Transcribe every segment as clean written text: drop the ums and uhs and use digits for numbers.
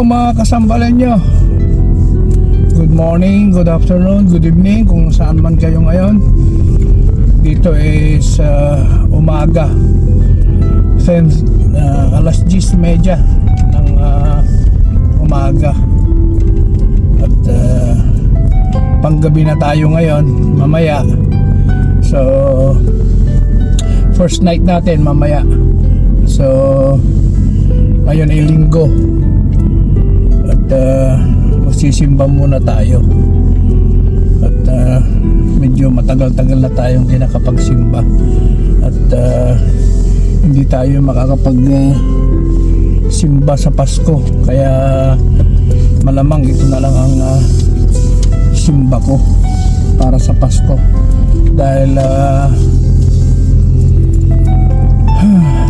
mga kasambalan nyo. Good morning, good afternoon, good evening kung saan man kayo ngayon. Dito is umaga, since alas 10:30 ng umaga. At panggabi na tayo ngayon, mamaya. So first night natin mamaya. So ngayon ay linggo. At magsisimba muna tayo. At medyo matagal-tagal na tayong hindi nakapagsimba. At hindi tayo makakapag simba sa Pasko. Kaya malamang ito na lang ang simba ko para sa Pasko. Dahil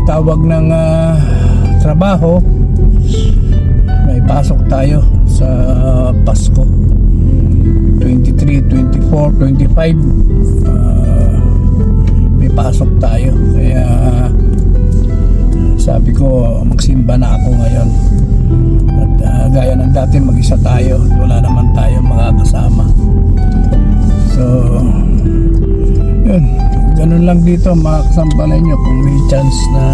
tawag ng trabaho, may pasok tayo sa Pasko 23, 24, 25 may pasok tayo. Kaya sabi ko magsimba na ako ngayon. At gaya ng dati mag-isa tayo, wala naman tayo makakasama. So yun, ganun lang dito mga kasambalan nyo. Kung may chance na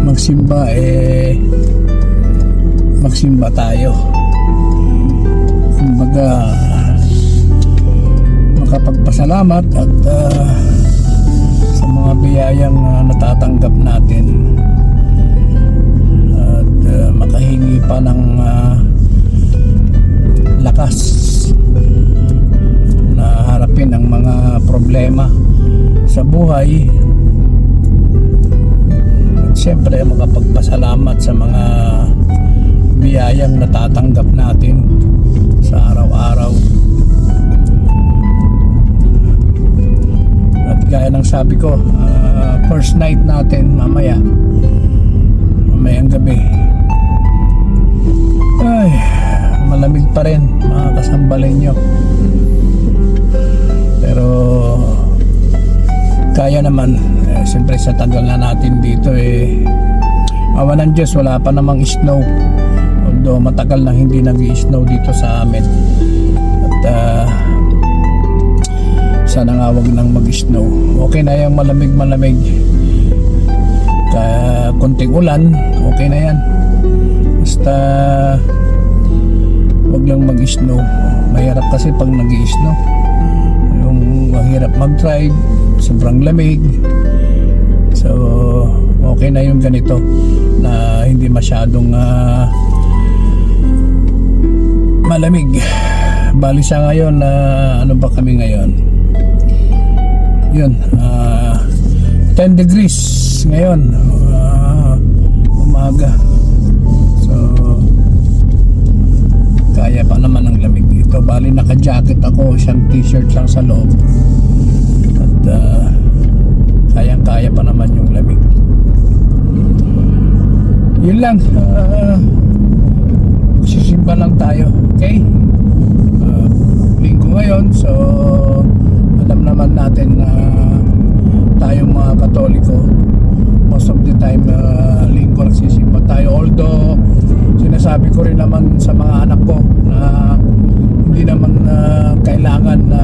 magsimba, magsimba tayo. Kumbaga makapagpasalamat at sa mga biyayang natatanggap natin, at makahingi pa ng lakas na harapin ang mga problema sa buhay. At syempre makapagpasalamat sa mga biyayang natatanggap natin sa araw-araw. At gaya ng sabi ko, first night natin mamayang gabi. Ay, malamig pa rin mga kasambalin nyo. Pero kaya naman, siyempre sa tagal na natin dito awa ng Diyos, wala pa namang snow. Although matagal na hindi nag-i-snow dito sa amin. At sana nga wag nang mag-snow. Okay na yung malamig. Konting ulan, okay na yan. Basta wag lang mag-snow. Mahirap kasi pag nag-i-snow. Yung mahirap mag-drive, sobrang lamig. So okay na yung ganito na hindi masyadong malamig. Bali sa ngayon ano ba kami ngayon? Yun, 10 degrees ngayon, umaga. So kaya pa naman ang lamig dito. Bali naka-jacket ako, isang t-shirt lang sa loob. At kaya pa naman yung lamig. Yun lang, sisimba lang tayo, okay? Linggo ngayon, so alam naman natin na tayong mga Katoliko, most of the time linggo nagsisimba tayo. Although sinasabi ko rin naman sa mga anak ko na hindi naman kailangan na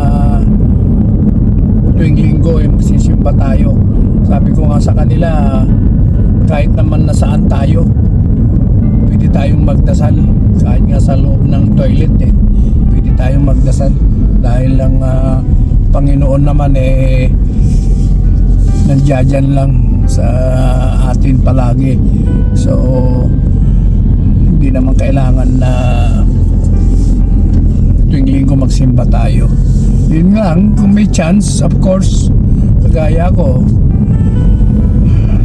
tuwing linggo magsisimba tayo. Sabi ko nga sa kanila, kahit naman nasaan tayo, pwede tayong magdasal. Kahit nga sa loob ng toilet pwede tayong magdasal. Dahil lang Panginoon naman nandiyan lang sa atin palagi. So hindi naman kailangan na tuwing linggo magsimba tayo. Yun lang, kung may chance, of course, kagaya ko,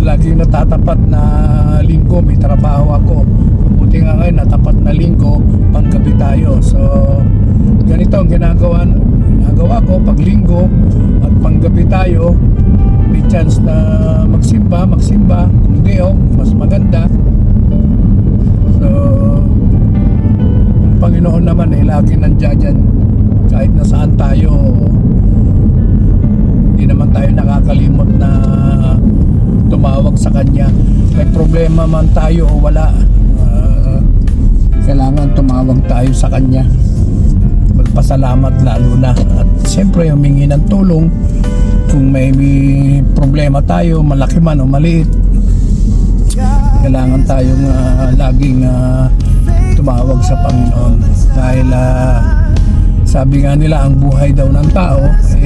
laging natatapat na linggo may trabaho ako. Buti nga ngayon natapat na linggo, panggabi tayo. So ganito ang ginagawa ko pag linggo at panggabi tayo. May chance na magsimba. Kung di mas maganda. So ang Panginoon naman lagi nandiyan kahit nasaan tayo. Hindi naman tayo nakakalimot na tumawag sa Kanya. May problema man tayo o wala, kailangan tumawag tayo sa kanya, magpasalamat lalo na, at siyempre humingi ng tulong kung may problema tayo, malaki man o maliit. Kailangan tayong laging tumawag sa Panginoon, dahil sabi nga nila, ang buhay daw ng tao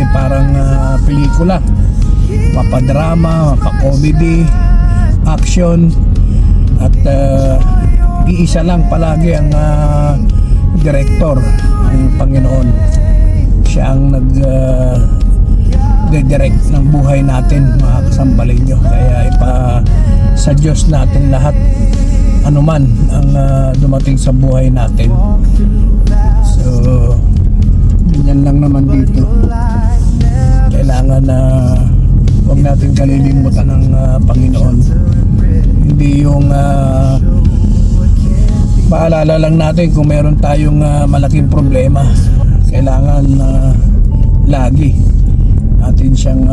parang pelikula, mapadrama, mapakomedy, action, at iisa lang palagi ang director, ang Panginoon. Siya ang nag-direct ng buhay natin, mga kasambalinyo. Kaya sa Diyos natin lahat, anuman ang dumating sa buhay natin. So ganyan lang naman dito. Kailangan na huwag natin kalilimutan ng Panginoon. Hindi yung paalala lang natin kung meron tayong malaking problema. Kailangan lagi natin siyang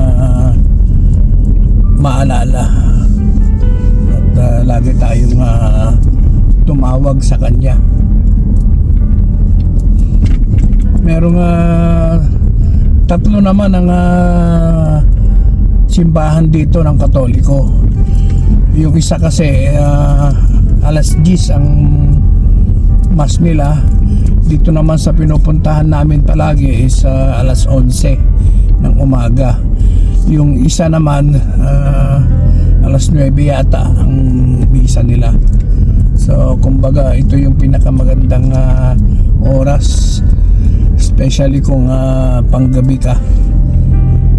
maalala, at lagi tayong tumawag sa Kanya. Merong tatlo naman ang simbahan dito ng Katoliko. Yung isa kasi alas 10 ang mas nila. Dito naman sa pinupuntahan namin palagi is alas 11 ng umaga. Yung isa naman alas 9 yata ang misa nila. So kumbaga ito yung pinakamagandang oras, especially kung panggabi ka.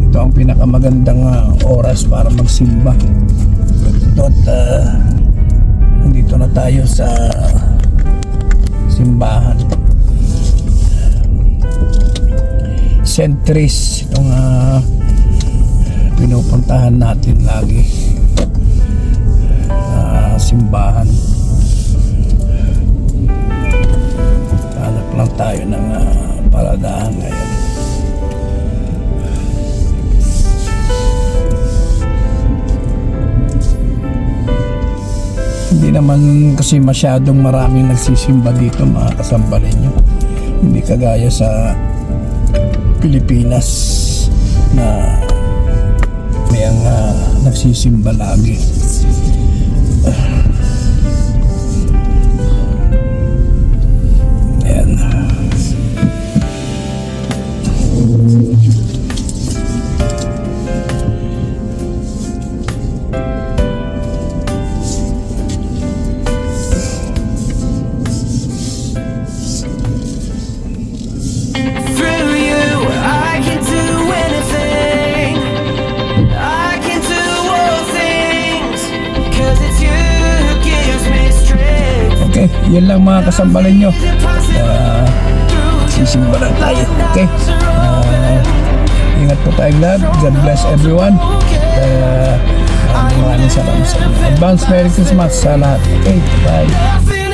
Ito ang pinakamagandang oras para magsimba. At nandito na tayo sa simbahan St. Therese, itong pinupuntahan natin lagi, simbahan. Hanap lang tayo ng paradahan ngayon. Hindi naman kasi masyadong maraming nagsisimba dito, mga kasambalinyo. Hindi kagaya sa Pilipinas na may nagsisimba lagi. Ayan. Yan lang, mga kasambalan nyo. Sisimba lang tayo. Okay, ingat po tayong lahat. God bless everyone. Maraming salamat sa inyo. Advance Merry Christmas sa lahat. Okay, bye.